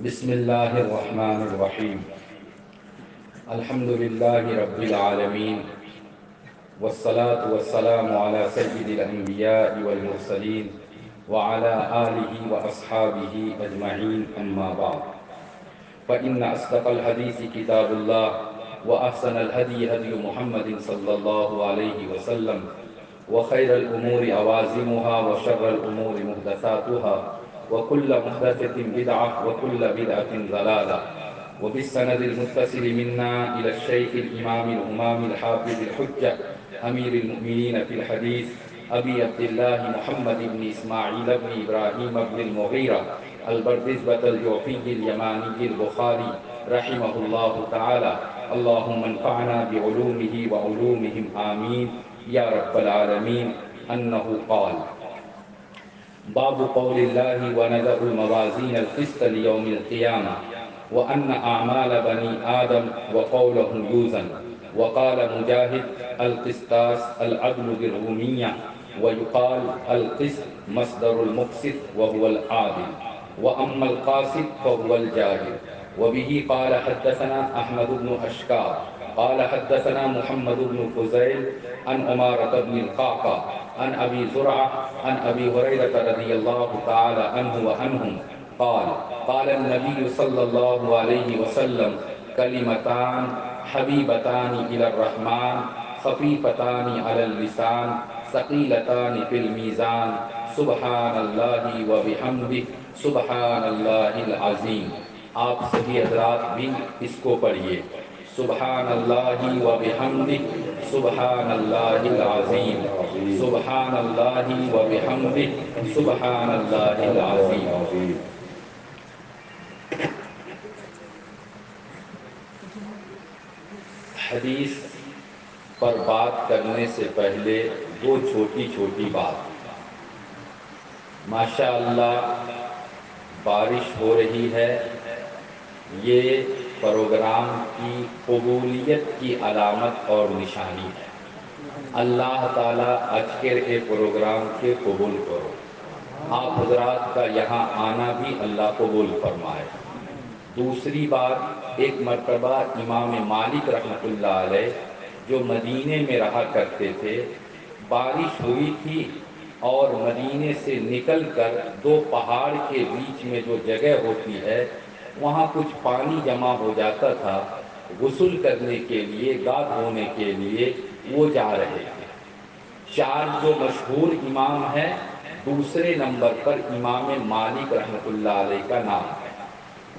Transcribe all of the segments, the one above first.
بسم الله الرحمن الرحيم. الحمد لله رب العالمين، والصلاة والسلام على سيد الأنبياء والمرسلين وعلى آله وأصحابه أجمعين، أما بعد، فإن أصدق الحديث كتاب الله، وأحسن الهدي هدي محمد صلى الله عليه وسلم، وخير الأمور عوازمها، وشر الأمور محدثاتها، وكل محدثة بدعة، وكل بدعة ضلالة. وبالسند المتصل منا إلى الشيخ الإمام الإمام الحافظ الحجة أمير المؤمنين في الحديث أبي عبد الله محمد بن إسماعيل بن إبراهيم بن المغيرة البردزبة الجعفي اليماني البخاري رحمه الله تعالى. اللهم انفعنا بعلومه وعلومهم آمين یا رب العالمین. انہ قال: باب قول اللہ ونضع الموازین القسط لیوم القیامہ وان اعمال بنی آدم وقولهم یوزن. وقال مجاہد: القسطاس العدل بالرومیہ، ويقال القسط مصدر المقسط وهو العادل، واما القاسط فهو الجاهل. وبه قال حدثنا احمد بن اشکار قال حدثنا محمد بن فضيل عن عمارة بن القعقاع عن أبي زرعة عن أبي هريرة رضي الله تعالى عنه وعنهم قال: قال النبي صلى الله عليه وسلم: كلمتان حبيبتان إلى الرحمن خفيفتان على اللسان ثقيلتان في الميزان سبحان الله وبحمده سبحان الله العظيم. آپ سبھی حضرات بھی اس کو پڑھیے: سبحان اللہ و بحمدہ سبحان اللہ العظیم، سبحان اللہ و بحمدہ سبحان اللہ العظیم. حدیث پر بات کرنے سے پہلے دو چھوٹی چھوٹی بات. ماشاءاللہ بارش ہو رہی ہے، یہ پروگرام کی قبولیت کی علامت اور نشانی ہے. اللہ تعالیٰ اجکر کے پروگرام کے قبول کرو. آپ حضرات کا یہاں آنا بھی اللہ قبول فرمائے. دوسری بات، ایک مرتبہ امام مالک رحمۃ اللہ علیہ جو مدینے میں رہا کرتے تھے، بارش ہوئی تھی اور مدینے سے نکل کر دو پہاڑ کے بیچ میں جو جگہ ہوتی ہے وہاں کچھ پانی جمع ہو جاتا تھا. غسل کرنے کے لیے، گا دھونے کے لیے وہ جا رہے تھے. چار جو مشہور امام ہیں، دوسرے نمبر پر امام مالک رحمۃ اللہ علیہ کا نام ہے.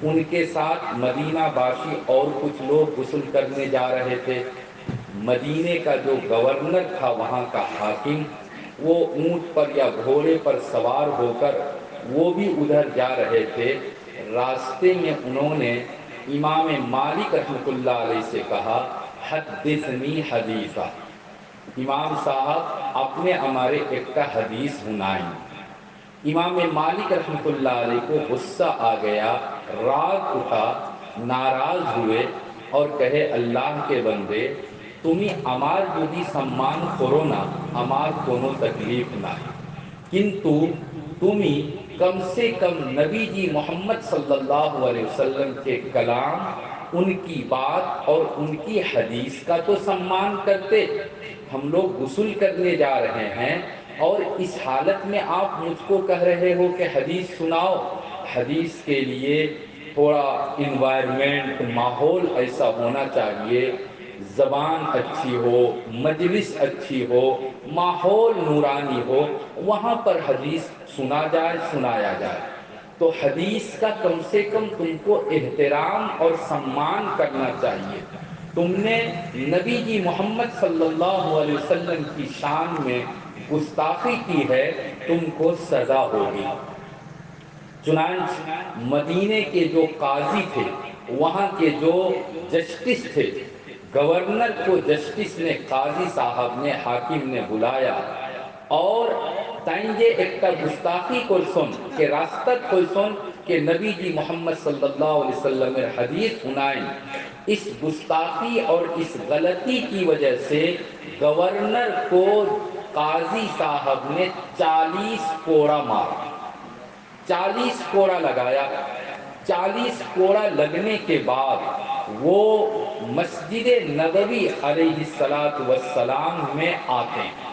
ان کے ساتھ مدینہ باشی اور کچھ لوگ غسل کرنے جا رہے تھے. مدینے کا جو گورنر تھا، وہاں کا حاکم، وہ اونٹ پر یا گھوڑے پر سوار ہو کر وہ بھی ادھر جا رہے تھے. راستے میں انہوں نے امام مالک رحمۃ اللہ علیہ سے کہا: حدثنی حدیثا، امام صاحب اپنے ہمارے ایک کا حدیث سنائیں. امام مالک رحمۃ اللہ علیہ کو غصہ آ گیا، راگ اٹھا، ناراض ہوئے اور کہے: اللہ کے بندے، تمہیں ہمار جدی سمان کرو نا، ہمار کونو تکلیف نہ، کنتو تمہیں کم سے کم نبی جی محمد صلی اللہ علیہ وسلم کے کلام، ان کی بات اور ان کی حدیث کا تو سمان کرتے. ہم لوگ غسل کرنے جا رہے ہیں اور اس حالت میں آپ مجھ کو کہہ رہے ہو کہ حدیث سناؤ. حدیث کے لیے تھوڑا انوائرمنٹ، ماحول ایسا ہونا چاہیے، زبان اچھی ہو، مجلس اچھی ہو، ماحول نورانی ہو، وہاں پر حدیث سنا جائے، سنایا جائے. تو حدیث کا کم سے کم تم کو احترام اور سمان کرنا چاہیے. تم نے نبی جی محمد صلی اللہ علیہ وسلم کی شان میں گستاخی کی ہے، تم کو سزا ہوگی. چنانچہ مدینے کے جو قاضی تھے، وہاں کے جو جسٹس تھے، گورنر کو جسٹس نے، قاضی صاحب نے، حاکم نے بلایا اور تائنجے ایک تا گستاخی کو سن کہ راستت کو سن کہ نبی جی محمد صلی اللہ علیہ وسلم حدیث سنائیں. اس گستاخی اور اس غلطی کی وجہ سے گورنر کو قاضی صاحب نے 40 کوڑا مارا، 40 کوڑا لگایا. 40 کوڑا لگنے کے بعد وہ مسجد نبوی علیہ السلام میں آتے ہیں۔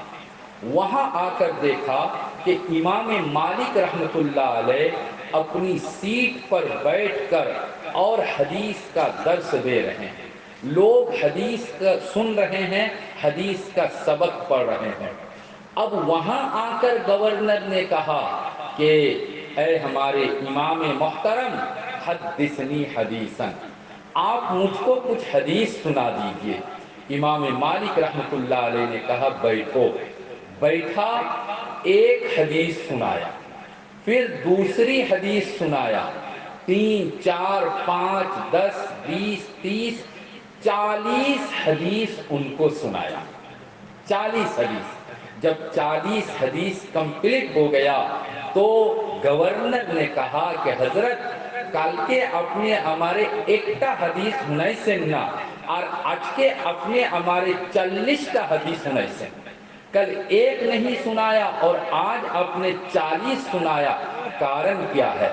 وہاں آ کر دیکھا کہ امام مالک رحمۃ اللہ علیہ اپنی سیٹ پر بیٹھ کر اور حدیث کا درس دے رہے ہیں، لوگ حدیث کا سن رہے ہیں، حدیث کا سبق پڑھ رہے ہیں۔ اب وہاں آ کر گورنر نے کہا کہ اے ہمارے امام محترم، حدثنی حدیثاً، آپ مجھ کو کچھ حدیث سنا دیجئے۔ امام مالک رحمۃ اللہ علیہ نے کہا بیٹھو۔ بیٹھا، ایک حدیث سنایا، پھر دوسری حدیث سنایا، 3 4 5 10 20 30 40 حدیث ان کو سنایا۔ 40 حدیث۔ جب 40 حدیث کمپلیٹ ہو گیا تو گورنر نے کہا کہ حضرت کل کے اپنے ہمارے ایکٹا حدیث سنائی سے نا اور آج کے اپنے ہمارے 40 حدیث سنائی سے، کل ایک نہیں سنایا اور آج اپنے 40 سنایا، کارن کیا ہے؟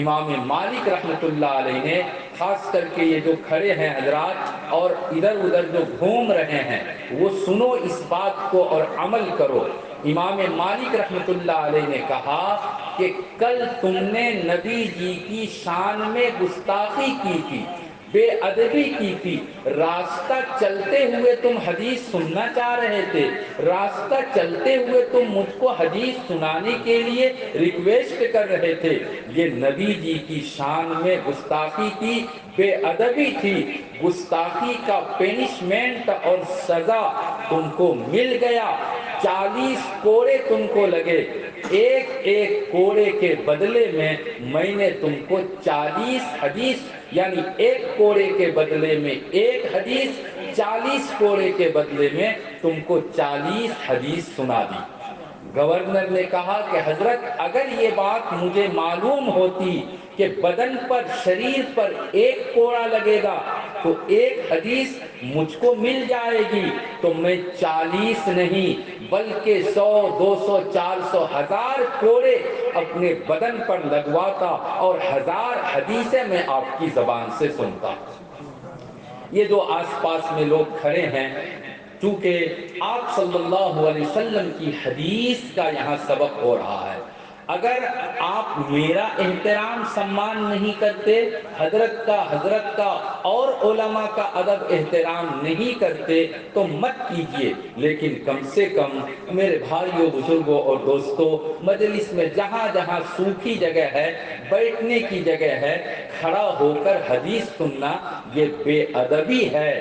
امام مالک رحمۃ اللہ علیہ نے، خاص کر کے یہ جو کھڑے ہیں حضرات اور ادھر ادھر جو گھوم رہے ہیں، وہ سنو اس بات کو اور عمل کرو۔ امام مالک رحمۃ اللہ علیہ نے کہا کہ کل تم نے نبی جی کی شان میں گستاخی کی تھی، بے ادبی کی تھی، راستہ چلتے ہوئے تم حدیث سننا چاہ رہے تھے، راستہ چلتے ہوئے تم مجھ کو حدیث سنانے کے لیے ریکویسٹ کر رہے تھے، یہ نبی جی کی شان میں گستاخی تھی، بے ادبی تھی، گستاخی کا پینشمنٹ اور سزا تم کو مل گیا، 40 کوڑے تم کو لگے، ایک ایک کوڑے کے بدلے میں نے تم کو 40 حدیث، یعنی ایک کوڑے کے بدلے میں ایک حدیث، 40 کوڑے کے بدلے میں تم کو 40 حدیث سنا دی۔ گورنر نے کہا کہ حضرت اگر یہ بات مجھے معلوم ہوتی کہ بدن پر، شریر پر ایک کوڑا لگے گا تو ایک حدیث مجھ کو مل جائے گی تو میں 40 نہیں بلکہ 100 200 400 1000 کوڑے اپنے بدن پر لگواتا اور 1000 حدیثیں میں آپ کی زبان سے سنتا۔ یہ جو آس پاس میں لوگ کھڑے ہیں، چونکہ آپ صلی اللہ علیہ وسلم کی حدیث کا یہاں سبق ہو رہا ہے، اگر آپ میرا احترام سمان نہیں کرتے، حضرت کا اور علماء کا ادب احترام نہیں کرتے تو مت کیجئے، لیکن کم سے کم میرے بھائیوں، بزرگوں اور دوستوں، مجلس میں جہاں جہاں سوکھی جگہ ہے، بیٹھنے کی جگہ ہے، کھڑا ہو کر حدیث سننا یہ بے ادبی ہے،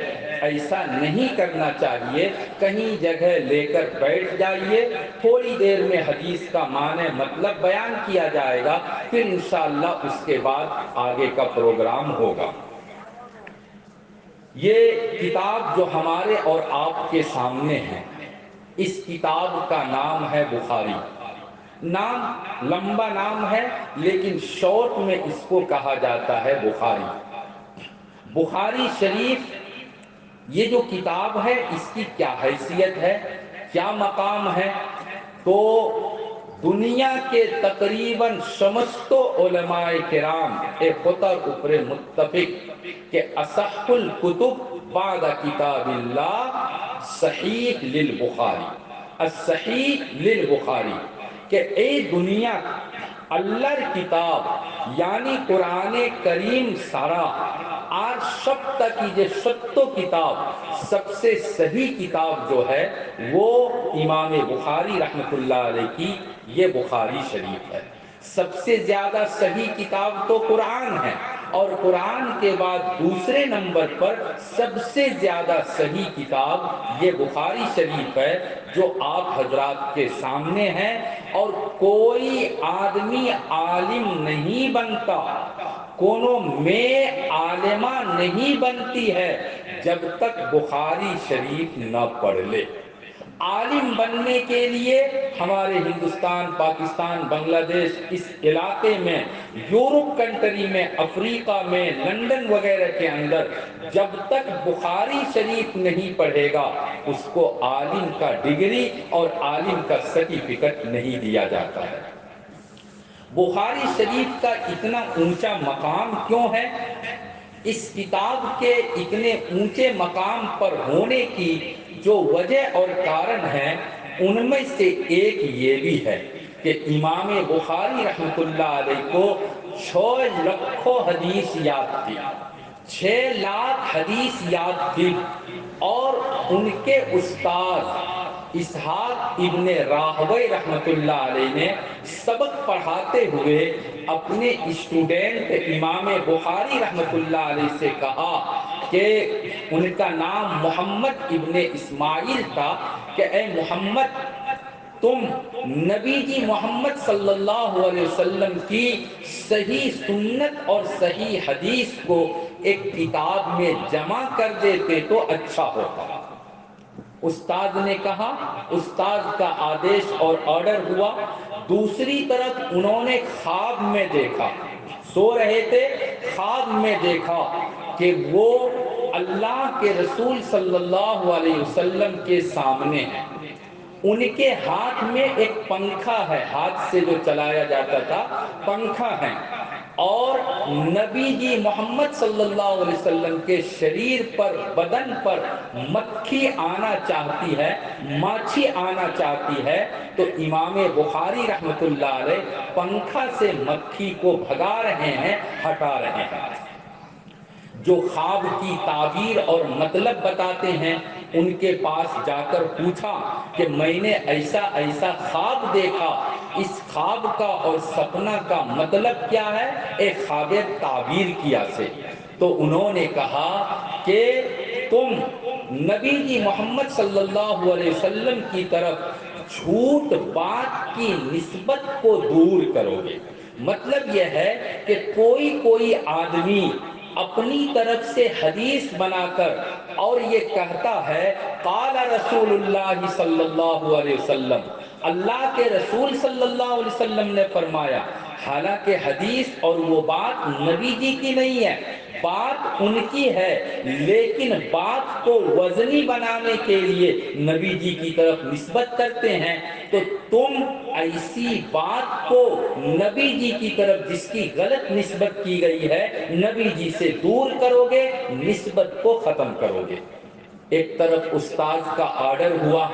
ایسا نہیں کرنا چاہیے۔ کہیں جگہ لے کر بیٹھ جائیے، تھوڑی دیر میں حدیث کا معنی مطلب بیان کیا جائے گا، پھر انشاءاللہ اس کے بعد آگے کا پروگرام ہوگا۔ یہ کتاب جو ہمارے اور آپ کے سامنے ہے، اس کتاب کا نام ہے بخاری۔ نام لمبا نام ہے لیکن شارٹ میں اس کو کہا جاتا ہے بخاری۔ بخاری شریف یہ جو کتاب ہے، اس کی کیا حیثیت ہے، کیا مقام ہے؟ تو دنیا کے تقریباً سمست علماء کرام خطر اوپر متفق کہ اصح الکتب بعد کتاب اللہ صحیح للبخاری، الصحیح للبخاری، کہ اے دنیا اللہ کتاب یعنی قرآن کریم سارا اور سب تک یہ ستو کتاب سب سے صحیح کتاب جو ہے وہ امام بخاری رحمۃ اللہ علیہ کی یہ بخاری شریف ہے۔ سب سے زیادہ صحیح کتاب تو قرآن ہے، اور قرآن کے بعد دوسرے نمبر پر سب سے زیادہ صحیح کتاب یہ بخاری شریف ہے جو آپ حضرات کے سامنے ہے۔ اور کوئی آدمی عالم نہیں بنتا، کونوں میں عالمہ نہیں بنتی ہے جب تک بخاری شریف نہ پڑھ لے۔ عالم بننے کے لیے ہمارے ہندوستان، پاکستان، بنگلہ دیش، اس علاقے میں، یورپ کنٹری میں، افریقہ میں، لندن وغیرہ کے اندر جب تک بخاری شریف نہیں پڑھے گا اس کو عالم کا ڈگری اور عالم کا سرٹیفکیٹ نہیں دیا جاتا ہے۔ بخاری شریف کا اتنا اونچا مقام کیوں ہے؟ اس کتاب کے اتنے اونچے مقام پر ہونے کی جو وجہ اور کارن ہے، ان میں سے ایک یہ بھی ہے کہ امام بخاری رحمۃ اللہ علیہ کو 6 لکھوں حدیث یاد تھی، 6 لاکھ حدیث یاد تھی، اور ان کے استاد اسحاق ابن راہوی رحمۃ اللہ علیہ نے سبق پڑھاتے ہوئے اپنے اسٹوڈنٹ امام بخاری رحمۃ اللہ علیہ سے کہا کہ ان کا نام محمد ابن اسماعیل تھا کہ اے محمد، تم نبی جی محمد صلی اللہ علیہ وسلم کی صحیح سنت اور صحیح حدیث کو ایک کتاب میں جمع کر دیتے تو اچھا ہوتا۔ استاد نے کہا، استاد کا آدیش اور آرڈر ہوا۔ دوسری طرف انہوں نے خواب میں دیکھا، سو رہے تھے، خواب میں دیکھا کہ وہ اللہ کے رسول صلی اللہ علیہ وسلم کے سامنے ہیں، ان کے ہاتھ میں ایک پنکھا ہے، ہاتھ سے جو چلایا جاتا تھا پنکھا ہے، اور نبی جی محمد صلی اللہ علیہ وسلم کے شریر پر، بدن پر مکھی آنا چاہتی ہے، ماچھی آنا چاہتی ہے، تو امام بخاری رحمۃ اللہ علیہ پنکھا سے مکھی کو بھگا رہے ہیں، ہٹا رہے ہیں۔ جو خواب کی تعبیر اور مطلب بتاتے ہیں ان کے پاس جا کر پوچھا کہ میں نے ایسا ایسا خواب دیکھا، اس خواب کا اور سپنا کا مطلب کیا ہے؟ ایک خواب تعبیر کیا سے۔ تو انہوں نے کہا کہ تم نبی جی محمد صلی اللہ علیہ وسلم کی طرف جھوٹ بات کی نسبت کو دور کرو گے۔ مطلب یہ ہے کہ کوئی آدمی اپنی طرف سے حدیث بنا کر اور یہ کہتا ہے قال رسول اللہ صلی اللہ علیہ وسلم، اللہ کے رسول صلی اللہ علیہ وسلم نے فرمایا، حالانکہ حدیث اور وہ بات نبی جی کی نہیں ہے، بات ان کی ہے، لیکن بات کو وزنی بنانے کے لیے نبی جی کی طرف نسبت کرتے ہیں، تو تم ایسی بات کو نبی جی کی طرف جس کی غلط نسبت کی گئی ہے نبی جی سے دور کرو گے، نسبت کو ختم کرو گے۔ ایک طرف استاد کا آرڈر ہوا،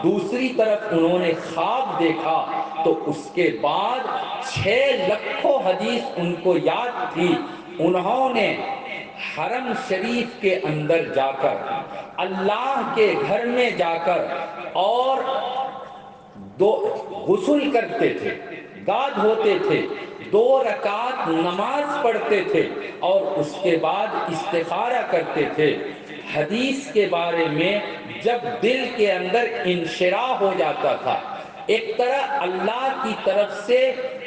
دوسری طرف انہوں نے خواب دیکھا، تو اس کے بعد 6 لکھوں حدیث ان کو یاد تھی۔ انہوں نے حرم شریف کے اندر جا کر، اللہ کے گھر میں جا کر، اور غسل کرتے تھے، گاد ہوتے تھے، 2 رکعت نماز پڑھتے تھے، اور اس کے بعد استخارہ کرتے تھے۔ حدیث کے بارے میں جب دل کے اندر انشراح ہو جاتا تھا، ایک طرح اللہ کی طرف سے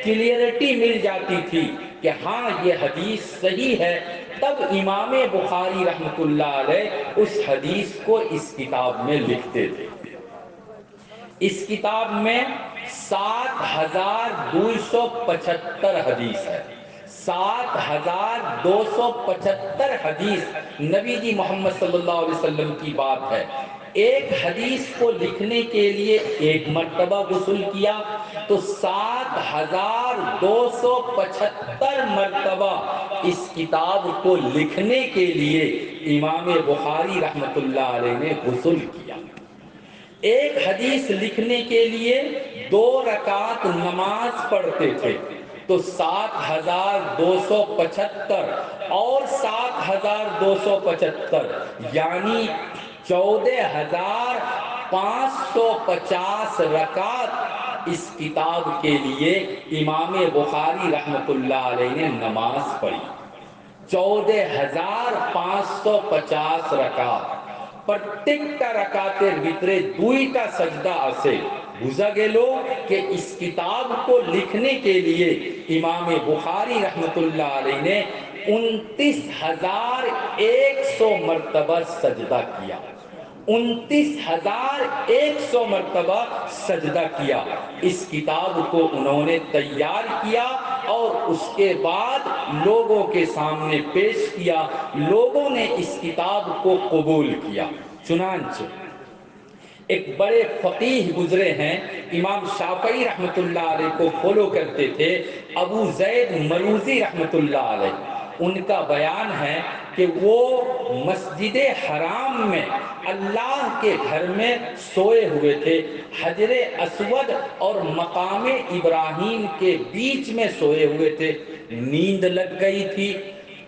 کلیئرٹی مل جاتی تھی کہ ہاں یہ حدیث صحیح ہے، تب امام بخاری رحمۃ اللہ علیہ اس حدیث کو اس کتاب میں لکھتے تھے۔ اس کتاب میں 7275 حدیث ہے، 7275 حدیث نبی جی محمد صلی اللہ علیہ وسلم کی بات ہے۔ ایک حدیث کو لکھنے کے لیے 1 مرتبہ غسل کیا تو 7275 مرتبہ اس کتاب کو لکھنے کے لیے امام بخاری رحمۃ اللہ علیہ نے غسل کیا۔ ایک حدیث لکھنے کے لیے 2 رکعت نماز پڑھتے تھے، تو 7275 اور 7275 یعنی 14550 رکعت اس کتاب کے لیے امام بخاری رحمۃ اللہ علیہ نے نماز پڑھی۔ 14550 رکعت প্রত্যেকটা রাকাতের ভিতরে 2টা সজদা আছে। বুঝা গেল کہ اس کتاب کو لکھنے کے لیے امام بخاری رحمۃ اللہ علیہ نے 29100 مرتبہ سجدہ کیا، 29100 مرتبہ سجدہ کیا۔ اس کتاب کو انہوں نے تیار کیا اور اس کے بعد لوگوں کے سامنے پیش کیا، لوگوں نے اس کتاب کو قبول کیا۔ چنانچہ ایک بڑے فقیہ گزرے ہیں، امام شافعی رحمۃ اللہ علیہ کو فالو کرتے تھے، ابو زید مروزی رحمۃ اللہ علیہ۔ ان کا بیان ہے کہ وہ مسجد حرام میں اللہ کے گھر میں سوئے ہوئے تھے، حجر اسود اور مقام ابراہیم کے بیچ میں سوئے ہوئے تھے، نیند لگ گئی تھی۔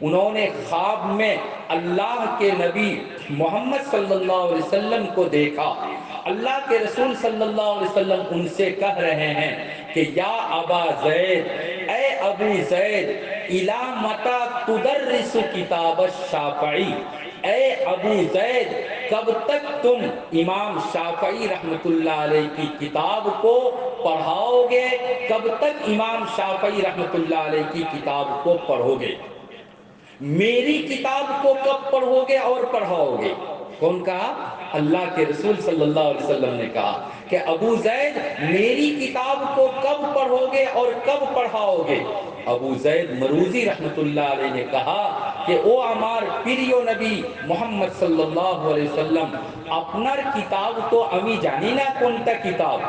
انہوں نے خواب میں اللہ کے نبی محمد صلی اللہ علیہ وسلم کو دیکھا۔ اللہ کے رسول صلی اللہ علیہ وسلم ان سے کہہ رہے ہیں کہ یا ابا زید، اے ابو زید، الا متی تدرس کتاب الشافعی، اے ابو زید کب تک تم امام شافعی رحمۃ اللہ علیہ کی کتاب کو پڑھاؤ گے، کب تک امام شافعی رحمۃ اللہ علیہ کی کتاب کو پڑھو گے؟ میری کتاب کو کب پڑھو گے اور پڑھاؤ گے؟ کون کہا؟ اللہ کے رسول صلی اللہ علیہ وسلم نے کہا کہ ابو زید میری کتاب کو کب پڑھو گے اور کب پڑھاؤ گے؟ ابو زید مروزی رحمۃ اللہ علیہ نے کہا کہ او ہمار پریو نبی محمد صلی اللہ علیہ وسلم، اپنار کتاب تو امی جانی نا کونتا کتاب،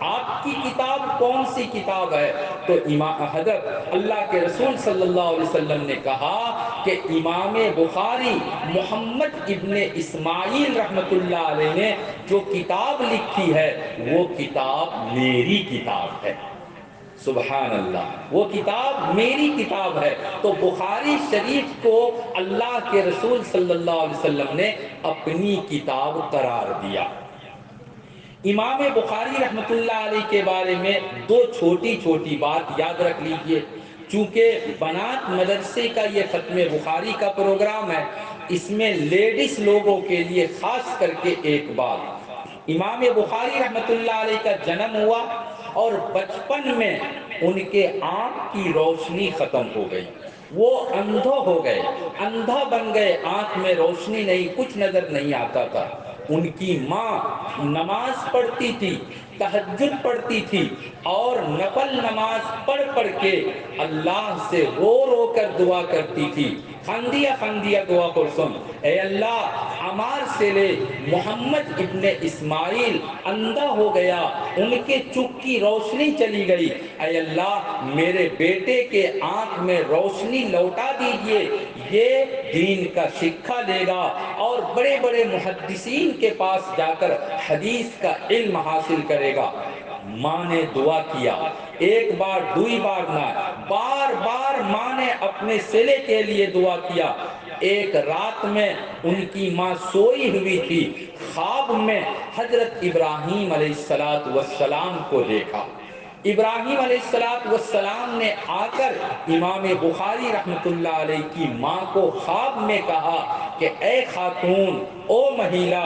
آپ کی کتاب کون سی کتاب ہے؟ تو امام حضرت اللہ کے رسول صلی اللہ علیہ وسلم نے کہا کہ امام بخاری محمد ابن اسماعیل رحمۃ اللہ علیہ نے جو کتاب لکھی ہے وہ کتاب میری کتاب ہے۔ سبحان اللہ، وہ کتاب میری کتاب ہے۔ تو بخاری شریف کو اللہ کے رسول صلی اللہ علیہ وسلم نے اپنی کتاب قرار دیا۔ امام بخاری رحمۃ اللہ علیہ کے بارے میں دو چھوٹی چھوٹی بات یاد رکھ لیجئے، چونکہ بنات مدرسے کا یہ ختم بخاری کا پروگرام ہے، اس میں لیڈیز لوگوں کے لیے خاص کر کے ایک بات، امام بخاری رحمۃ اللہ علیہ کا جنم ہوا اور بچپن میں ان کے آنکھ کی روشنی ختم ہو گئی، وہ اندھا ہو گئے، اندھا بن گئے، آنکھ میں روشنی نہیں، کچھ نظر نہیں آتا تھا۔ ان کی ماں نماز پڑھتی تھی، تہجد پڑھتی تھی اور نفل نماز پڑھ پڑھ کے اللہ سے رو رو کر دعا کرتی تھی، خندیا خندیا دعا کرسن، اے اللہ ہمار سے لے محمد ابن اسماعیل اندھا ہو گیا، ان کے چک کی روشنی چلی گئی، اے اللہ میرے بیٹے کے آنکھ میں روشنی لوٹا دیجئے، یہ دین کا سکھا لے گا اور بڑے بڑے محدثین کے پاس جا کر حدیث کا علم حاصل کرے گا۔ ماں نے دعا کیا، ایک بار دوئی بار نہ، بار بار ماں نے اپنے سلے کے لیے دعا کیا۔ ایک رات میں ان کی ماں سوئی ہوئی تھی، خواب میں حضرت ابراہیم علیہ السلام کو دیکھا۔ ابراہیم علیہ السلام نے آ کر امام بخاری رحمۃ اللہ علیہ کی ماں کو خواب میں کہا کہ اے خاتون، او مہیلا،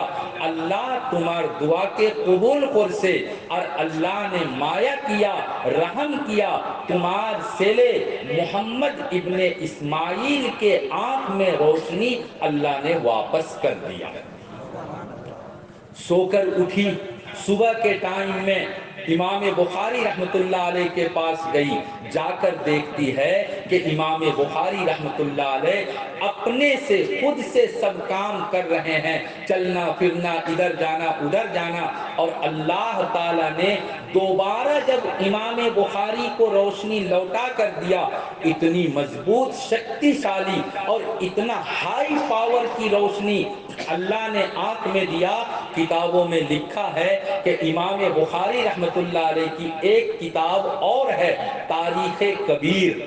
اللہ تمہار دعا کے قبول کر سے اور اللہ نے مایا کیا، رحم کیا، تمہار سلے محمد ابن اسماعیل کے آنکھ میں روشنی اللہ نے واپس کر دیا۔ سو کر اٹھی، صبح کے ٹائم میں امام بخاری رحمۃ اللہ علیہ کے پاس گئی، جا کر دیکھتی ہے کہ امام بخاری رحمۃ اللہ علیہ اپنے سے خود سے سب کام کر رہے ہیں، چلنا پھرنا، ادھر جانا ادھر جانا، اور اللہ تعالیٰ نے دوبارہ جب امام بخاری کو روشنی لوٹا کر دیا، اتنی مضبوط، شکتی شالی اور اتنا ہائی پاور کی روشنی اللہ نے آنکھ میں دیا۔ کتابوں میں لکھا ہے کہ امام بخاری رحمۃ اللہ علیہ کی ایک کتاب اور ہے، تاریخ کبیر،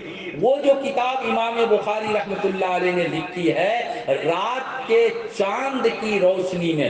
وہ جو کتاب امام بخاری رحمۃ اللہ علیہ نے لکھی ہے، رات کے چاند کی روشنی میں،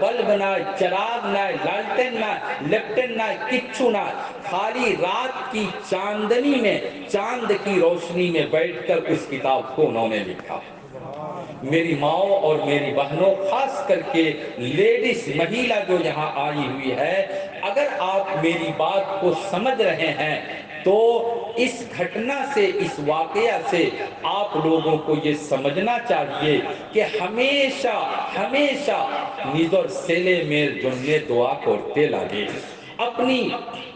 بلب نہ، چراغ نہ، لالٹن نہ، لیپٹن نہ، کچھو نہ، خالی رات کی چاندنی میں، چاند کی روشنی میں بیٹھ کر اس کتاب کو انہوں نے لکھا۔ میری ماؤں اور میری بہنوں، خاص کر کے لیڈیز مہیلا جو یہاں آئی ہوئی ہے، اگر آپ میری بات کو سمجھ رہے ہیں تو اس گھٹنا سے، اس واقعہ سے آپ لوگوں کو یہ سمجھنا چاہیے کہ ہمیشہ ہمیشہ نظر سیلے میر جننے دعا کرتے لگے۔ اپنی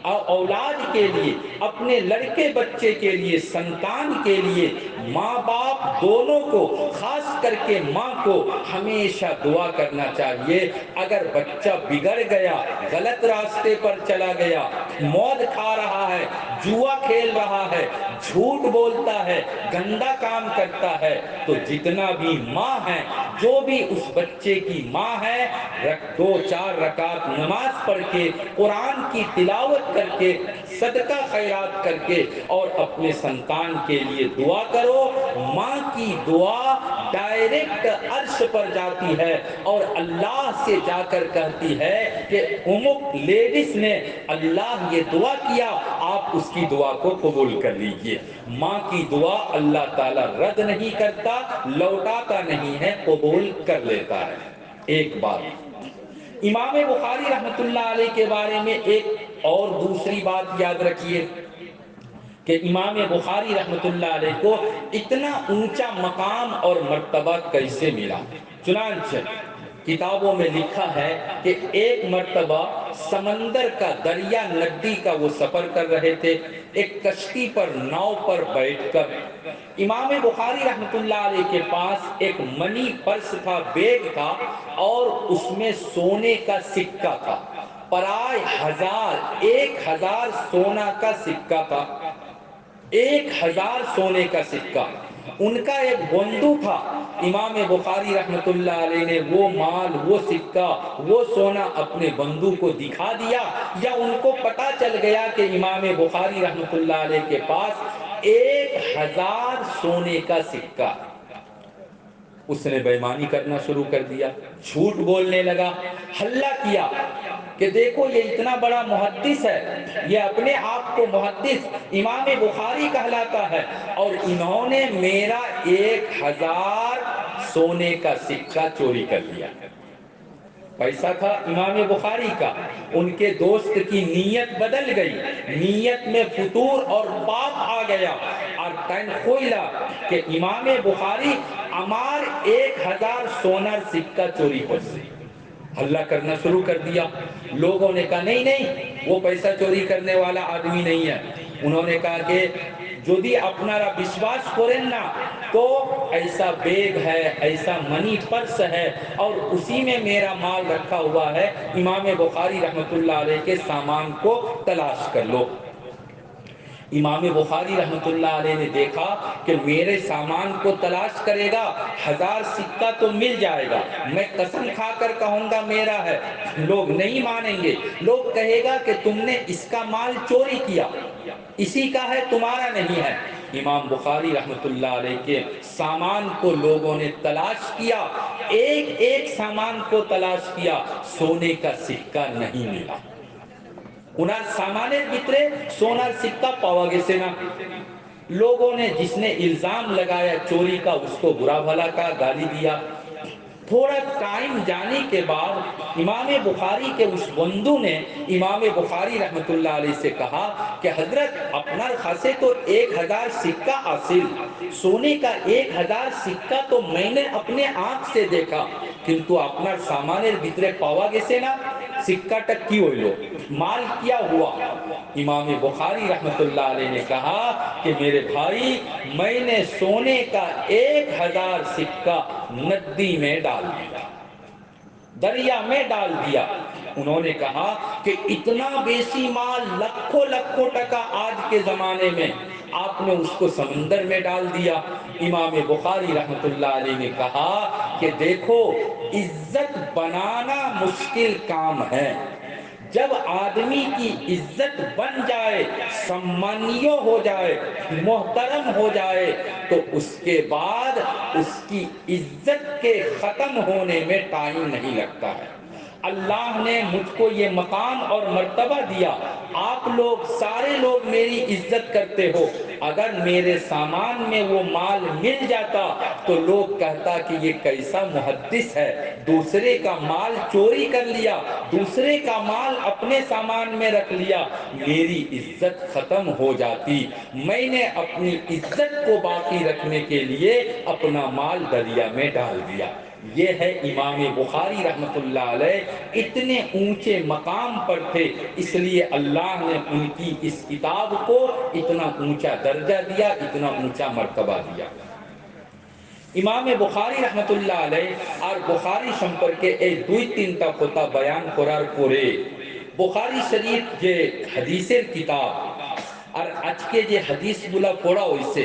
اولاد کے لیے، اپنے لڑکے بچے کے لیے، سنتان کے لیے ماں باپ دونوں کو، خاص کر کے ماں کو ہمیشہ دعا کرنا چاہیے۔ اگر بچہ بگڑ گیا، غلط راستے پر چلا گیا، مود کھا رہا ہے، جوا کھیل رہا ہے، جھوٹ بولتا ہے، گندا کام کرتا ہے، تو جتنا بھی ماں ہے، جو بھی اس بچے کی ماں ہے، 2-4 رکعت نماز پڑھ کے، قرآن کی تلاوت کر کے، صدقہ خیرات کر کے اور اپنے سنتان کے لیے دعا کرو۔ ماں کی دعا ڈائریکٹ عرش پر جاتی ہے اور اللہ سے جا کر کہتی ہے کہ امک لیڈیز نے اللہ یہ دعا کیا، آپ اس کی دعا کو قبول کر لیجئے۔ ماں کی دعا اللہ تعالیٰ رد نہیں کرتا، لوٹاتا نہیں ہے، قبول کر لیتا ہے۔ ایک بات امام بخاری رحمت اللہ علیہ کے بارے میں ایک اور دوسری بات یاد رکھیے کہ امام بخاری رحمت اللہ علیہ کو اتنا اونچا مقام اور مرتبہ کیسے ملا۔ چنانچہ کتابوں میں لکھا ہے کہ ایک مرتبہ سمندر کا، دریا ندی کا وہ سفر کر رہے تھے، ایک کشتی پر، ناؤ پر بیٹھ کر امام بخاری رحمت اللہ علیہ کے پاس ایک منی پرس تھا، بیگ تھا، اور اس میں سونے کا سکہ تھا، پرائے 1000 سونا کا سکہ تھا، 1000 سونے کا سکہ۔ ان کا ایک بندو تھا، امام بخاری رحمت اللہ علیہ نے وہ مال، وہ سکہ، وہ سونا اپنے بندو کو دکھا دیا، یا ان کو پتا چل گیا کہ امام بخاری رحمت اللہ علیہ کے پاس 1000 سونے کا سکہ۔ اس نے بے ایمانی کرنا شروع کر دیا، جھوٹ بولنے لگا، ہلہ کیا کہ دیکھو یہ اتنا بڑا محدث ہے، یہ اپنے آپ کو محدث امام بخاری کہلاتا ہے، اور انہوں نے میرا 1000 سونے کا سکہ چوری کر لیا۔ پیسہ تھا امام بخاری کا، ان کے دوست کی نیت بدل گئی، نیت میں فتور اور پاپ آ گیا، اور تن خویلا کہ امام بخاری ہمار 1000 سونا سکہ چوری کر لی۔ حلہ کرنا شروع کر دیا۔ لوگوں نے کہا نہیں نہیں، وہ پیسہ چوری کرنے والا آدمی نہیں ہے۔ انہوں نے کہا کہ যদি আপনারা বিশ্বাস করেন না تو ایسا بیگ ہے، ایسا منی پرس ہے، اور اسی میں میرا مال رکھا ہوا ہے، امام بخاری رحمت اللہ علیہ کے سامان کو تلاش کر لو۔ امام بخاری رحمت اللہ علیہ نے دیکھا کہ میرے سامان کو تلاش کرے گا، 1000 سکہ تو مل جائے گا، میں قسم کھا کر کہوں گا میرا ہے، لوگ نہیں مانیں گے، لوگ کہے گا کہ تم نے اس کا مال چوری کیا، اسی کا ہے، تمہارا نہیں ہے۔ امام بخاری رحمت اللہ علیہ کے سامان کو لوگوں نے تلاش کیا، ایک ایک سامان کو تلاش کیا، سونے کا سکہ نہیں ملا۔ انہار سامانے بھیترے سونار سکہ پاوا گیسے نا۔ لوگوں نے جس نے الزام لگایا چوری کا اس کو برا بھلا کا گالی دیا۔ تھوڑا ٹائم جانے کے بعد امام بخاری کے اس بندو نے امام بخاری رحمت اللہ علیہ سے کہا کہ حضرت اپنا خاصے تو 1000 سکہ حاصل، سونے کا 1000 سکہ تو میں نے اپنے آنکھ سے دیکھا، کنتو اپنا سامانے بھیترے پاوا گیسے نا، سکہ ٹک کی ہوئی لو، مال کیا ہوا؟ امام بخاری رحمت اللہ علیہ نے کہا کہ میرے بھائی میں نے سونے کا 1000 سکہ ندی میں ڈال دیا، دریا میں ڈال دیا۔ انہوں نے کہا کہ اتنا بیسی مال، لکھوں لکھوں ٹکا آج کے زمانے میں، آپ نے اس کو سمندر میں ڈال دیا۔ امام بخاری رحمت اللہ علیہ نے کہا کہ دیکھو عزت بنانا مشکل کام ہے، جب آدمی کی عزت بن جائے، سمانیو ہو جائے، محترم ہو جائے، تو اس کے بعد اس کی عزت کے ختم ہونے میں ٹائم نہیں لگتا ہے۔ اللہ نے مجھ کو یہ مقام اور مرتبہ دیا، آپ لوگ سارے لوگ میری عزت کرتے ہو، اگر میرے سامان میں وہ مال مل جاتا تو لوگ کہتا کہ یہ کیسا محدث ہے، دوسرے کا مال چوری کر لیا، دوسرے کا مال اپنے سامان میں رکھ لیا، میری عزت ختم ہو جاتی۔ میں نے اپنی عزت کو باقی رکھنے کے لیے اپنا مال دریا میں ڈال دیا۔ یہ ہے امام بخاری رحمۃ اللہ علیہ، اتنے اونچے مقام پر تھے، اس لیے اللہ نے ان کی اس کتاب کو اتنا اونچا درجہ دیا، اتنا اونچا مرتبہ دیا۔ امام بخاری رحمۃ اللہ علیہ اور بخاری সম্পর্কে এই দুই তিনটা কথা বয়ান করার পরে বুখারী শরীফ যে হাদিসের কিতাব আর আজকে যে হাদিসগুলো পড়া হইছে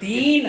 3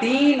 3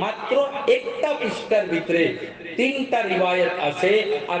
মাত্র একটা পৃষ্ঠার ভিতরে 3টা রিওয়ায়াত আছে, আর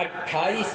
28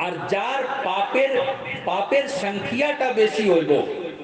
আর যার পাপের সংখ্যাটা বেশি হইব,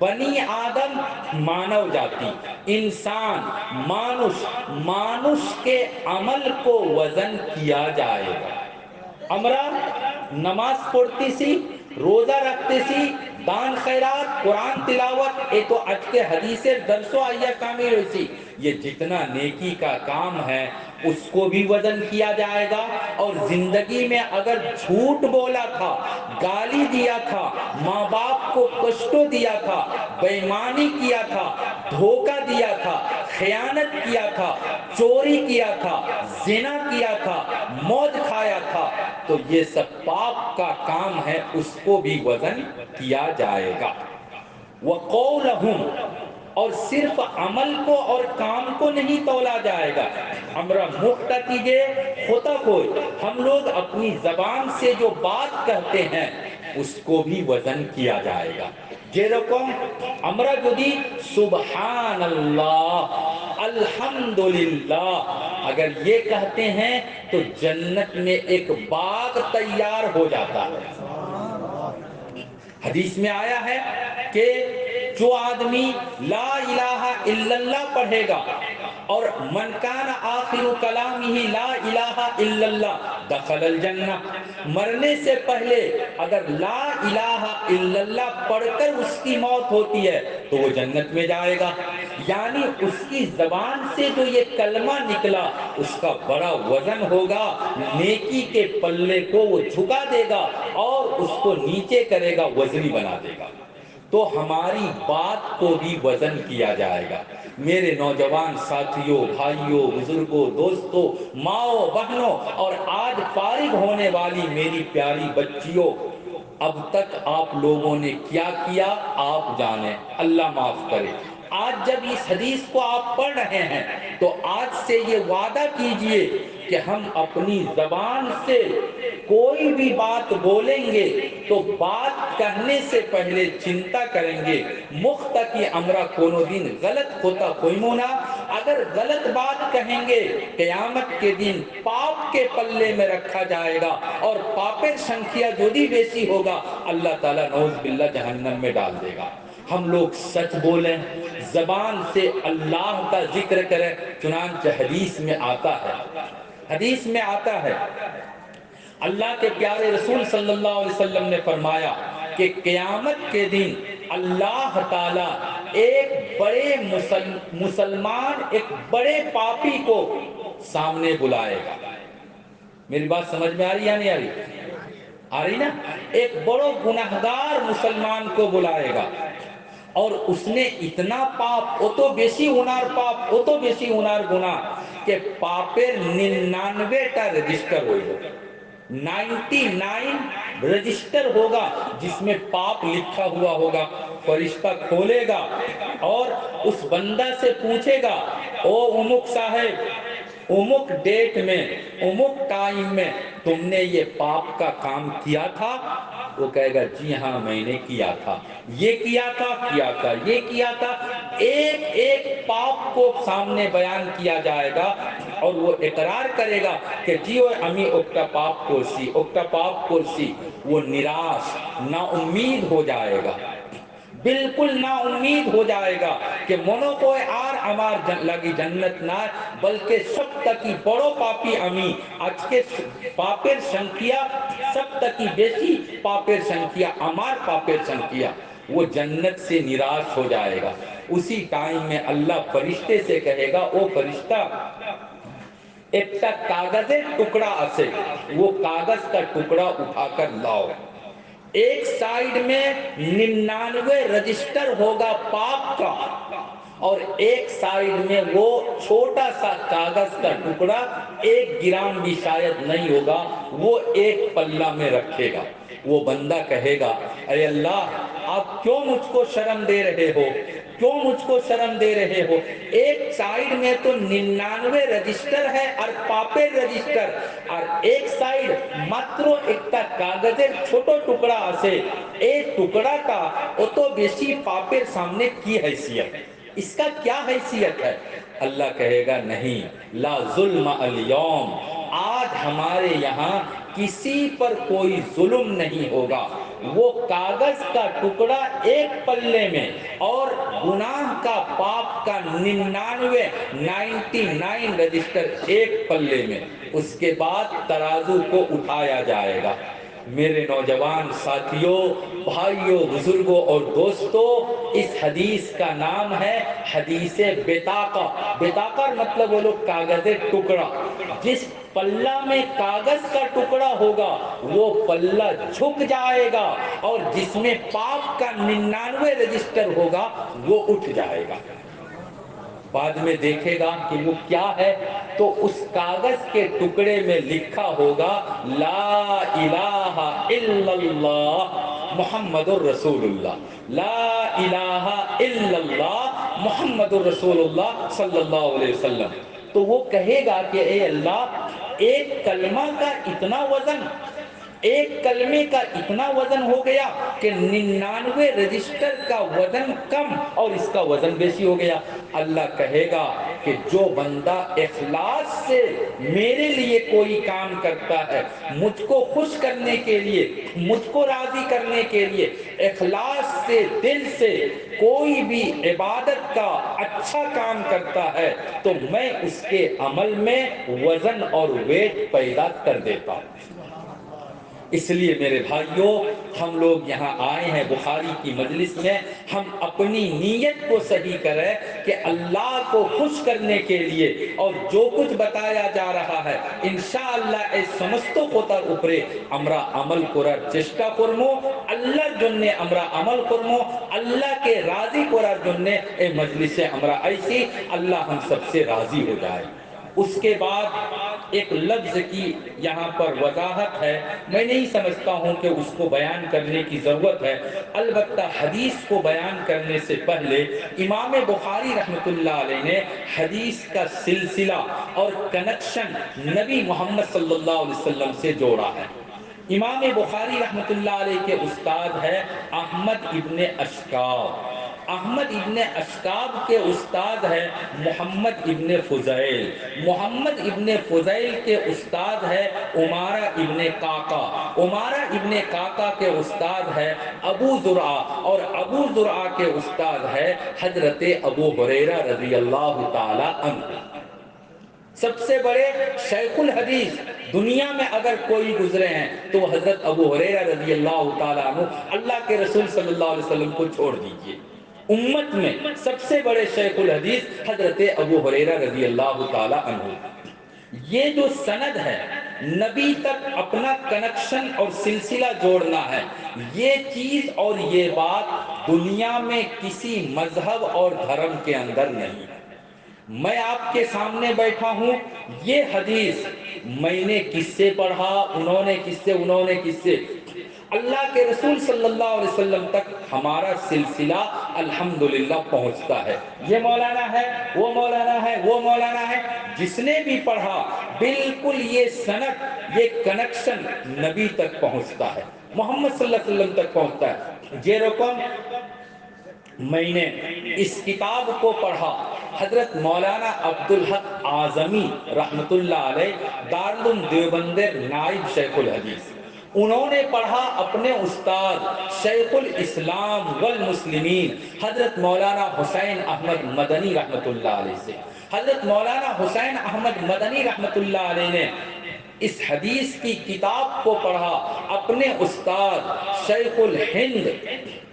بنی آدم مانو جاتی، انسان مانوش کے عمل کو وزن کیا جائے گا۔ امرا نماز پڑھتی سی، روزہ رکھتے سی، دان خیرات، قرآن تلاوت، یہ تو اج کے حدیث درس و آیا کامل ہوئی سی، یہ جتنا نیکی کا کام ہے اس کو بھی وزن کیا جائے گا۔ اور زندگی میں اگر جھوٹ بولا تھا، گالی دیا تھا، ماں باپ کو کشٹ دیا تھا، بے ایمانی کیا تھا، دھوکہ دیا تھا، خیانت کیا تھا، چوری کیا تھا، زنا کیا تھا، موج کھایا تھا، تو یہ سب پاپ کا کام ہے، اس کو بھی وزن کیا جائے گا۔ وَقَوْلَهُمْ، اور صرف عمل کو اور کام کو نہیں تولا جائے گا۔ ہمرا مخت کیجئے خطا کوئی، ہم لوگ اپنی زبان سے جو بات کہتے ہیں اس کو بھی وزن کیا جائے گا۔ যেরকম আমরা যদি سبحان اللہ، الحمدللہ اگر یہ کہتے ہیں تو جنت میں ایک باغ تیار ہو جاتا ہے۔ حدیث میں آیا ہے کہ جو آدمی لا الہ الا اللہ پڑھے گا اور من کان آخر کلامہ لا الہ الا اللہ دخل الجنہ، مرنے سے پہلے اگر لا الہ الا اللہ پڑھ کر اس کی موت ہوتی ہے تو وہ جنت میں جائے گا۔ یعنی اس کی زبان سے جو یہ کلمہ نکلا اس کا بڑا وزن ہوگا، نیکی کے پلے کو وہ جھکا دے گا اور اس کو نیچے کرے گا، وزنی بنا دے گا۔ تو ہماری بات کو بھی وزن کیا جائے گا۔ میرے نوجوان ساتھیوں، بھائیوں، بزرگوں، دوستوں، ماؤں، بہنوں اور آج فارغ ہونے والی میری پیاری بچیوں، اب تک آپ لوگوں نے کیا کیا آپ جانیں، اللہ معاف کرے۔ آج جب اس حدیث کو آپ پڑھ رہے ہیں تو آج سے یہ وعدہ کیجئے کہ ہم اپنی زبان سے کوئی بھی بات بولیں گے تو بات کہنے سے پہلے چنتا کریں گے مخت کی امرا کونو دن غلط ہوتا کوئی مونا، اگر غلط بات کہیں گے قیامت کے دن پاپ کے پلے میں رکھا جائے گا اور پاپر سنکھیا جو بھی بیسی ہوگا اللہ تعالیٰ نعوذ باللہ جہنم میں ڈال دے گا۔ ہم لوگ سچ بولیں، زبان سے اللہ کا ذکر کریں، چنانچہ حدیث میں آتا ہے اللہ کے پیارے رسول صلی اللہ علیہ وسلم نے فرمایا کہ قیامت کے دن اللہ تعالیٰ ایک بڑے مسلمان ایک بڑے پاپی کو سامنے بلائے گا۔ میری بات سمجھ میں آ رہی یا نہیں آ رہی نا؟ ایک بڑا گناہگار مسلمان کو بلائے گا اور اس نے اتنا پاپ او تو بیسی ہنار پاپ او تو بیسی ہنار گناہ کہ پاپر 99 تا رجسٹر ہوئے گا، 99 رجسٹر ہوگا جس میں پاپ لکھا ہوا ہوگا۔ فرشتہ کھولے گا اور اس بندہ سے پوچھے گا، او امک صاحب، امک ڈیٹ میں، امک ٹائم میں تم نے یہ پاپ کا کام کیا تھا؟ وہ کہے گا جی ہاں میں نے کیا تھا، یہ کیا تھا، یہ کیا تھا۔ ایک ایک پاپ کو سامنے بیان کیا جائے گا اور وہ اقرار کرے گا کہ جی امی اکتا پاپ کرسی، وہ نراش نا امید ہو جائے گا، بالکل نا امید ہو جائے گا کہ منو کوئی آر امار لگی جنت نہ، بلکہ سب تکی بڑو پاپی امی آج کے پاپر سنکھیا سب تکی بیسی پاپر سنکھیا امار پاپر سنکھیا، وہ جنت سے نراش ہو جائے گا۔ اسی ٹائم میں اللہ فرشتے سے کہے گا، او فرشتہ ایک تا کاغذ ٹکڑا اسے، وہ کاغذ کا ٹکڑا اٹھا کر لاؤ۔ ایک سائیڈ میں 99 رجسٹر ہوگا پاپ کا اور ایک سائیڈ میں وہ چھوٹا سا کاغذ کا ٹکڑا 1 گرام بھی شاید نہیں ہوگا، وہ ایک پلہ میں رکھے گا۔ وہ بندہ کہے گا اے اللہ آپ کیوں مجھ کو شرم دے رہے ہو، کیوں مجھ کو شرم دے رہے ہو؟ ایک سائیڈ میں تو 99 رجسٹر ہے اور پاپر رجسٹر، اور ایک سائیڈ ماترو ایک تا کاغذر چھوٹو ٹکڑا اسے، ایک ٹکڑا کا اتو بیسی پاپر سامنے کی حیثیت ہے، اس کا کیا حیثیت ہے؟ اللہ کہے گا نہیں، لا ظلم اليوم، آج ہمارے یہاں کسی پر کوئی ظلم نہیں ہوگا۔ وہ کاغذ کا ٹکڑا ایک پلے میں اور گناہ کا پاپ کا 99 رجسٹر ایک پلے میں، اس کے بعد ترازو کو اٹھایا جائے گا۔ میرے نوجوان ساتھیوں، بھائیوں، بزرگوں اور دوستوں، اس حدیث کا نام ہے حدیث بطاقہ۔ بطاقہ مطلب وہ لوگ کاغذ ٹکڑا۔ جس پلہ میں کاغذ کا ٹکڑا ہوگا وہ پلہ جھک جائے گا، اور جس میں پاپ کا 99 رجسٹر ہوگا وہ اٹھ جائے گا۔ بعد میں دیکھے گا کہ وہ کیا ہے، تو اس کاغذ کے ٹکڑے میں لکھا ہوگا لا الہ الا اللہ محمد الرسول اللہ، لا الہ الا اللہ محمد الرسول اللہ صلی اللہ علیہ وسلم۔ تو وہ کہے گا کہ اے اللہ، ایک کلمہ کا اتنا وزن، ایک کلمے کا اتنا وزن ہو گیا کہ 99 رجسٹر کا وزن کم اور اس کا وزن بیشی ہو گیا۔ اللہ کہے گا کہ جو بندہ اخلاص سے میرے لیے کوئی کام کرتا ہے، مجھ کو خوش کرنے کے لیے، مجھ کو راضی کرنے کے لیے اخلاص سے، دل سے کوئی بھی عبادت کا اچھا کام کرتا ہے، تو میں اس کے عمل میں وزن اور ویٹ پیدا کر دیتا ہوں۔ اس لیے میرے بھائیوں، ہم لوگ یہاں آئے ہیں بخاری کی مجلس میں، ہم اپنی نیت کو صحیح کریں کہ اللہ کو خوش کرنے کے لیے، اور جو کچھ بتایا جا رہا ہے انشاءاللہ اے سمست قطر اوپرے امرا عمل کرار چشٹا کرمو، اللہ جننے امرا عمل کرمو، اللہ کے راضی کرار جننے اے مجلس امرا ایسی اللہ ہم سب سے راضی ہو جائے۔ اس کے بعد ایک لفظ کی یہاں پر وضاحت ہے، میں نہیں سمجھتا ہوں کہ اس کو بیان کرنے کی ضرورت ہے، البتہ حدیث کو بیان کرنے سے پہلے امام بخاری رحمۃ اللہ علیہ نے حدیث کا سلسلہ اور کنیکشن نبی محمد صلی اللہ علیہ وسلم سے جوڑا ہے۔ امام بخاری رحمۃ اللہ علیہ کے استاد ہے احمد ابن اشکاب، احمد ابن اشکاب کے استاد ہے محمد ابن فضیل، محمد ابن فضیل کے استاد ہے عمارہ ابن قعقاع، عمارہ ابن قعقاع کے استاد ہے ابو زرعہ، اور ابو زرعہ کے استاد ہے حضرت ابو ہریرہ رضی اللہ تعالی عنہ۔ سب سے بڑے شیخ الحدیث دنیا میں اگر کوئی گزرے ہیں تو حضرت ابو ہریرہ رضی اللہ تعالیٰ عنہ، اللہ کے رسول صلی اللہ علیہ وسلم کو چھوڑ دیجئے، امت میں سب سے بڑے شیخ الحدیث حضرت ابو ہریرہ رضی اللہ تعالیٰ عنہ۔ یہ جو سند ہے، نبی تک اپنا کنیکشن اور سلسلہ جوڑنا ہے، یہ چیز اور یہ بات دنیا میں کسی مذہب اور دھرم کے اندر نہیں ہے۔ میں آپ کے سامنے بیٹھا ہوں، یہ حدیث میں نے کس سے پڑھا، انہوں نے کس سے، انہوں نے کس سے، اللہ کے رسول صلی اللہ علیہ وسلم تک ہمارا سلسلہ الحمدللہ پہنچتا ہے۔ یہ مولانا ہے، وہ مولانا ہے، وہ مولانا ہے، جس نے بھی پڑھا بالکل یہ سند، یہ کنیکشن نبی تک پہنچتا ہے، محمد صلی اللہ علیہ وسلم تک پہنچتا ہے۔ یہ رقم میں نے اس کتاب کو پڑھا حضرت مولانا عبدالحق اعظمی رحمت اللہ علیہ، دارالعلوم دیوبند نائب شیخ الحدیث، انہوں نے پڑھا اپنے استاد شیخ الاسلام والمسلمین حضرت مولانا حسین احمد مدنی رحمت اللہ علیہ سے۔ حضرت مولانا حسین احمد مدنی رحمت اللہ علیہ نے اس حدیث کی کتاب کو پڑھا اپنے استاد شیخ الہند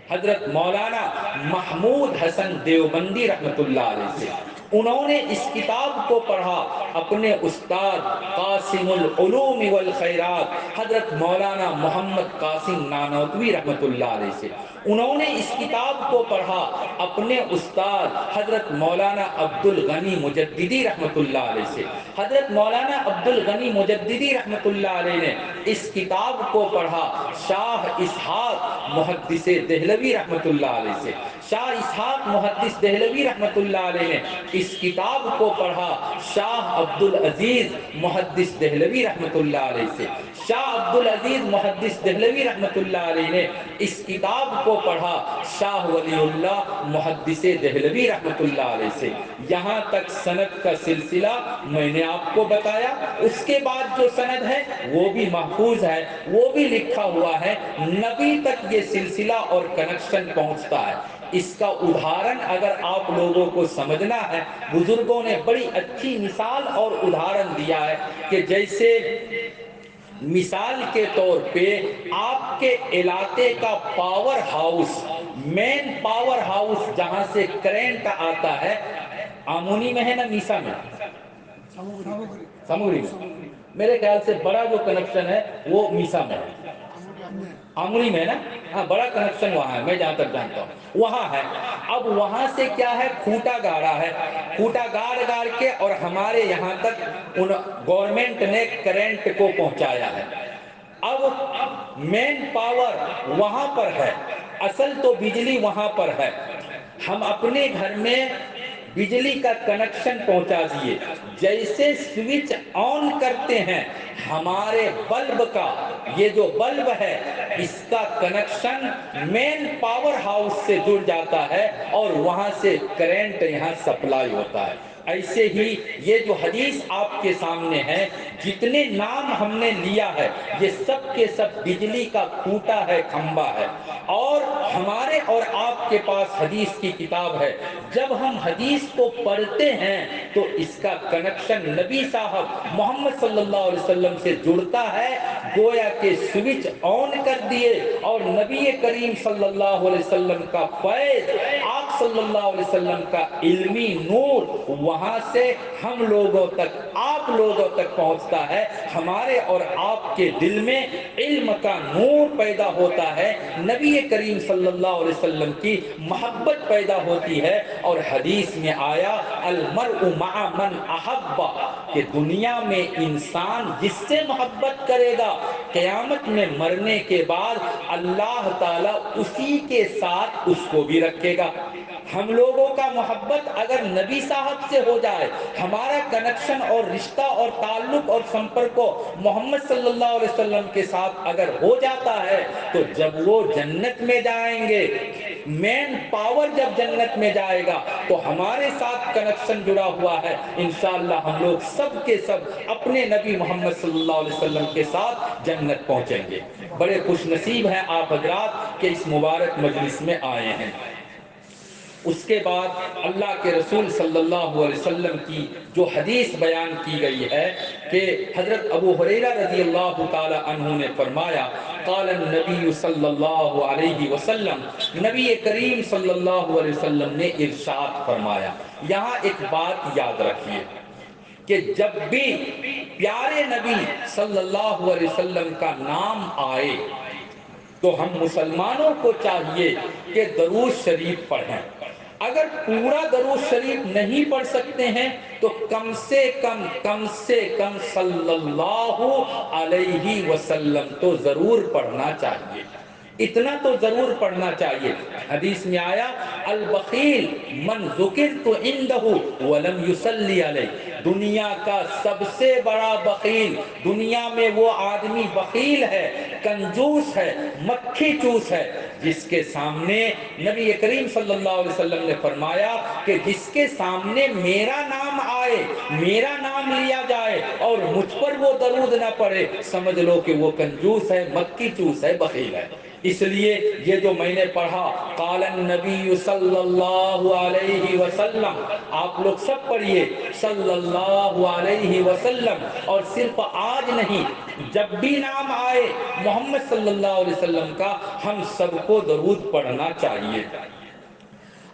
حضرت مولانا محمود حسن دیوبندی رحمت اللہ علیہ سے۔ انہوں نے اس کتاب کو پڑھا اپنے استاد قاسم العلوم والخیرات حضرت مولانا محمد قاسم نانوتوی رحمت اللہ علیہ سے۔ انہوں نے اس کتاب کو پڑھا اپنے استاد حضرت مولانا عبد الغنی مجددی رحمت اللہ علیہ سے۔ حضرت مولانا عبد الغنی مجددی رحمت اللہ علیہ نے اس کتاب کو پڑھا شاہ اسحاق محدث دہلوی رحمت اللہ علیہ سے۔ شاہ اسحاق محدث دہلوی رحمت اللہ علیہ نے اس کتاب کو پڑھا شاہ عبدالعزیز محدث دہلوی رحمت اللہ علیہ سے۔ شاہ عبدالعزیز محدث دہلوی رحمت اللہ علیہ نے اس کتاب کو پڑھا شاہ ولی اللہ محدث دہلوی رحمت اللہ علیہ سے۔ یہاں تک سند کا سلسلہ میں نے آپ کو بتایا، اس کے بعد جو سند ہے وہ بھی محفوظ محفوظ ہے وہ بھی لکھا ہوا ہے، نبی تک یہ سلسلہ اور کنیکشن پہنچتا ہے۔ اس کا ادھارن اگر آپ لوگوں کو سمجھنا ہے، بزرگوں نے بڑی اچھی مثال اور ادھارن دیا ہے کہ جیسے مثال کے طور پہ آپ کے علاقے کا power house, man power house جہاں سے کرنٹ آتا ہے، آمونی میں ہے نا میسا میں، سموری میں، میرے خیال سے بڑا جو کنیکشن ہے وہ میسا میں ہے، آموری میں ہے نا، ہاں بڑا کنیکشن وہاں ہے، میں جہاں تک جانتا ہوں وہاں ہے۔ اب وہاں سے کیا ہے، کھوٹا گاڑا ہے، کھوٹا گاڑ کے اور ہمارے یہاں تک گورنمنٹ نے کرنٹ کو پہنچایا ہے۔ اب مین پاور وہاں پر ہے، اصل تو بجلی وہاں پر ہے، ہم اپنے گھر میں بجلی کا کنیکشن پہنچا دیے، جیسے سوئچ آن کرتے ہیں ہمارے بلب کا، یہ جو بلب ہے اس کا کنیکشن مین پاور ہاؤس سے جڑ جاتا ہے اور وہاں سے کرنٹ یہاں سپلائی ہوتا ہے۔ ایسے ہی یہ جو حدیث آپ کے سامنے ہے، جتنے نام ہم نے لیا ہے یہ سب کے سب بجلی کا کھوٹا ہے، کھمبا ہے، اور ہمارے اور آپ کے پاس حدیث کی کتاب ہے۔ جب ہم حدیث کو پڑھتے ہیں تو اس کا کنیکشن نبی صاحب محمد صلی اللہ علیہ وسلم سے جڑتا ہے، گویا کہ سوئچ آن کر دیے اور نبی کریم صلی اللہ علیہ وسلم کا فیض، آپ صلی اللہ علیہ وسلم کا علمی نور وہاں سے ہم لوگوں تک، آپ لوگوں تک پہنچتا ہے، ہمارے اور آپ کے دل میں علم کا نور پیدا ہوتا ہے، نبی کریم صلی اللہ علیہ وسلم کی محبت پیدا ہوتی ہے، اور حدیث میں آیا المرء مع من احب، کہ دنیا میں انسان جس سے محبت کرے گا قیامت میں مرنے کے بعد اللہ تعالیٰ اسی کے ساتھ اس کو بھی رکھے گا۔ ہم لوگوں کا محبت اگر نبی صاحب سے ہو جائے، ہمارا کنیکشن اور رشتہ اور تعلق اور سمپرک محمد صلی اللہ علیہ وسلم کے ساتھ اگر ہو جاتا ہے تو جب وہ جنت میں جائیں گے، مین پاور جب جنت میں جائے گا تو ہمارے ساتھ کنیکشن جڑا ہوا ہے، انشاءاللہ ہم لوگ سب کے سب اپنے نبی محمد صلی اللہ علیہ وسلم کے ساتھ جنت پہنچیں گے۔ بڑے خوش نصیب ہیں آپ حضرات کہ اس مبارک مجلس میں آئے ہیں۔ اس کے بعد اللہ کے رسول صلی اللہ علیہ وسلم کی جو حدیث بیان کی گئی ہے کہ حضرت ابو ہریرہ رضی اللہ تعالی عنہ نے فرمایا، قال النبی صلی اللہ علیہ وسلم، نبی کریم صلی اللہ علیہ وسلم نے ارشاد فرمایا۔ یہاں ایک بات یاد رکھیے کہ جب بھی پیارے نبی صلی اللہ علیہ وسلم کا نام آئے تو ہم مسلمانوں کو چاہیے کہ درود شریف پڑھیں۔ اگر پورا درود شریف نہیں پڑھ سکتے ہیں تو کم سے کم صلی اللہ علیہ وسلم تو ضرور پڑھنا چاہیے، اتنا تو ضرور پڑھنا چاہیے۔ حدیث میں آیا البخیل من ذکرت عنده ولم يصلی علیہ، دنیا کا سب سے بڑا بخیل، دنیا میں وہ آدمی بخیل ہے، کنجوس ہے، مکھی چوس ہے، جس کے سامنے نبی کریم صلی اللہ علیہ وسلم نے فرمایا کہ جس کے سامنے میرا نام آئے، میرا نام لیا جائے اور مجھ پر وہ درود نہ پڑے، سمجھ لو کہ وہ کنجوس ہے، مکھی چوس ہے، بخیل ہے۔ اس لیے یہ جو میں نے پڑھا قال النبی صلی اللہ علیہ وسلم، آپ لوگ سب پڑھیے صلی اللہ علیہ وسلم، اور صرف آج نہیں، جب بھی نام آئے محمد صلی اللہ علیہ وسلم کا ہم سب کو درود پڑھنا چاہیے۔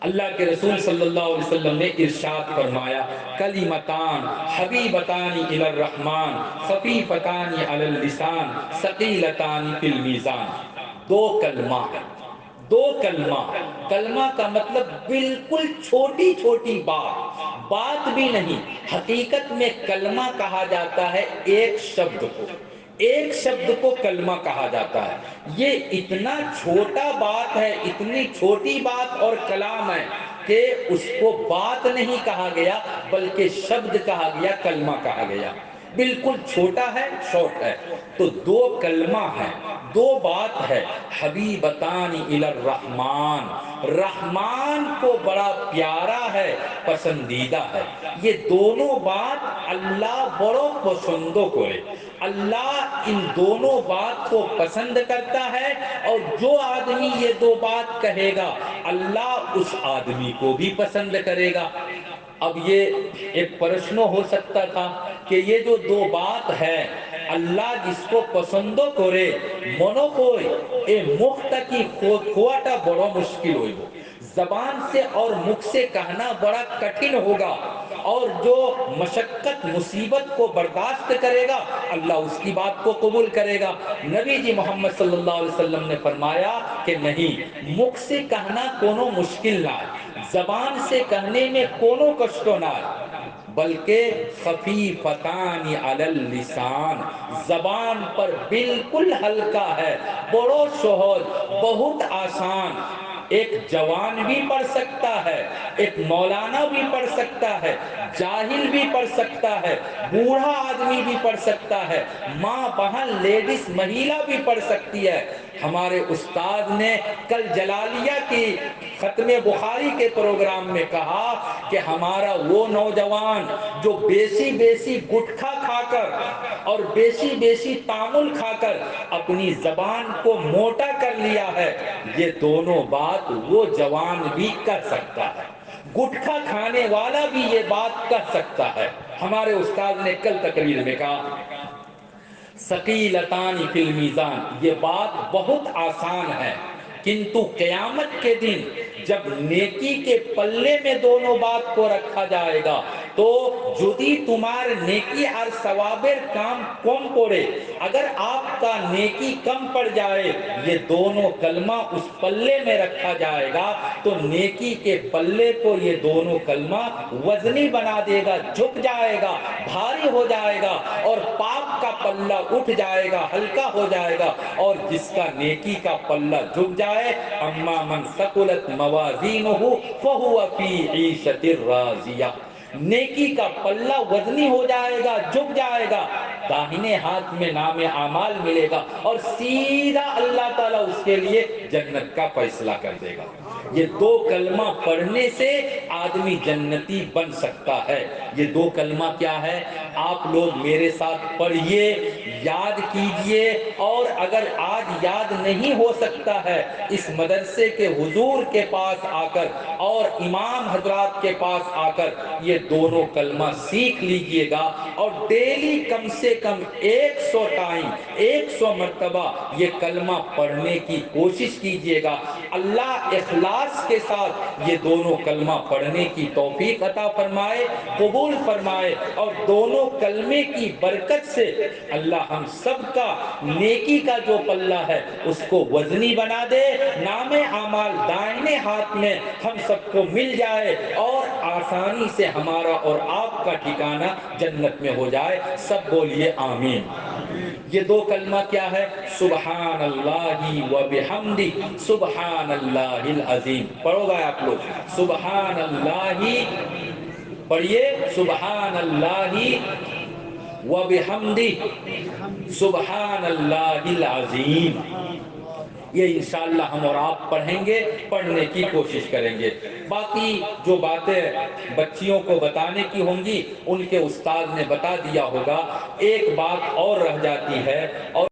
اللہ کے رسول صلی اللہ علیہ وسلم نے ارشاد فرمایا کلمتان حبیبتان الی الرحمن خفیفتان علی اللسان ثقیلتان فی المیزان، دو کلمہ ہے، دو کلمہ، کلمہ کا مطلب بالکل چھوٹی چھوٹی بات بھی نہیں، حقیقت میں کلمہ کہا جاتا ہے ایک شبد کو، ایک شبد کو کلمہ کہا جاتا ہے۔ یہ اتنا چھوٹا بات ہے، اتنی چھوٹی بات اور کلام ہے کہ اس کو بات نہیں کہا گیا بلکہ شبد کہا گیا، کلمہ کہا گیا، بالکل چھوٹا ہے، شارٹ ہے۔ تو دو کلمہ ہے، دو بات ہے، حبیبتان الی الرحمن، رحمان کو بڑا پیارا ہے، پسندیدہ ہے، یہ دونوں بات اللہ بڑو پسندو کرے۔ اللہ ان دونوں بات کو پسند کرتا ہے، اور جو آدمی یہ دو بات کہے گا اللہ اس آدمی کو بھی پسند کرے گا۔ اب یہ ایک پرشن ہو سکتا تھا کہ یہ جو دو بات ہے اللہ جس کو پسندو کرے منو کوئی اے مخت کی کھواٹا بڑا مشکل ہوئی گو، زبان سے اور مکھ سے کہنا بڑا کٹھن ہوگا، اور جو مشقت مصیبت کو برداشت کرے گا اللہ اس کی بات کو قبول کرے گا۔ نبی جی محمد صلی اللہ علیہ وسلم نے فرمایا کہ نہیں، مکھ سے کہنا کونو مشکل نہ ہے، زبان سے کہنے میں کونو کشٹو نہ ہے، بلکہ خفیفتان علی اللسان، زبان پر بالکل ہلکا ہے، بڑو سہج، بہت آسان۔ ایک جوان بھی پڑھ سکتا ہے، ایک مولانا بھی پڑھ سکتا ہے، جاہل بھی پڑھ سکتا ہے، بوڑھا آدمی بھی پڑھ سکتا ہے، ماں بہن لیڈیز مہیلا بھی پڑھ سکتی ہے۔ ہمارے استاد نے کل جلالیہ کی ختم بخاری کے پروگرام میں کہا کہ ہمارا وہ نوجوان جو بیسی بیسی گٹکھا کھا کر اور بیسی بیسی تامل کھا کر اپنی زبان کو موٹا کر لیا ہے، یہ دونوں بات وہ جوان بھی کر سکتا ہے، گٹکھا کھانے والا بھی یہ بات کر سکتا ہے۔ ہمارے استاد نے کل تقریر میں کہا ثقیلتان فی المیزان، یہ بات بہت آسان ہے، کنتو قیامت کے دن جب نیکی کے پلے میں دونوں بات کو رکھا جائے گا تو جدی تمہار نیکی اور ثوابر کام کم پڑے، اگر آپ کا نیکی کم پڑ جائے یہ دونوں کلمہ اس پلے میں رکھا جائے گا تو نیکی کے پلے کو یہ دونوں کلمہ وزنی بنا دے گا، جھک جائے گا، بھاری ہو جائے گا، اور پاپ کا پلہ اٹھ جائے گا، ہلکا ہو جائے گا، اور جس کا نیکی کا پلہ جھک جائے اما من ثقلت موازینہ فہو فی عیشۃ راضیہ، نیکی کا پلہ وزنی ہو جائے گا، جھک جائے گا، داہنے ہاتھ میں نام اعمال ملے گا، اور سیدھا اللہ تعالیٰ اس کے لیے جنت کا فیصلہ کر دے گا۔ یہ دو کلمہ پڑھنے سے آدمی جنتی بن سکتا ہے۔ یہ دو کلمہ کیا ہے؟ آپ لوگ میرے ساتھ پڑھیے، یاد کیجئے، اور اگر آج یاد نہیں ہو سکتا ہے اس مدرسے کے حضور کے پاس آ کر اور امام حضرات کے پاس آ کر یہ دونوں کلمہ سیکھ لیجئے گا، اور ڈیلی کم سے کم 100 ٹائم 100 مرتبہ یہ کلمہ پڑھنے کی کوشش کیجئے گا۔ اللہ اخلاص کے ساتھ یہ دونوں کلمہ پڑھنے کی توفیق عطا فرمائے، قبول فرمائے، اور دونوں کلمے کی برکت سے اللہ ہم سب کا نیکی کا جو پلہ ہے اس کو وزنی بنا دے، نام اعمال دائنے ہاتھ میں ہم سب کو مل جائے، اور آسانی سے ہمارا اور آپ کا ٹھکانہ جنت میں ہو جائے۔ سب بولیے آمین۔ یہ دو کلمہ کیا ہے؟ سبحان اللہ و بحمدہ سبحان اللہ العظیم۔ پڑھو گا آپ لوگ سبحان اللہ، پڑھیے سبحان اللہ و بحمدہ سبحان اللہ العظیم۔ یہ انشاءاللہ ہم اور آپ پڑھیں گے، پڑھنے کی کوشش کریں گے۔ باقی جو باتیں بچیوں کو بتانے کی ہوں گی ان کے استاد نے بتا دیا ہوگا۔ ایک بات اور رہ جاتی ہے، اور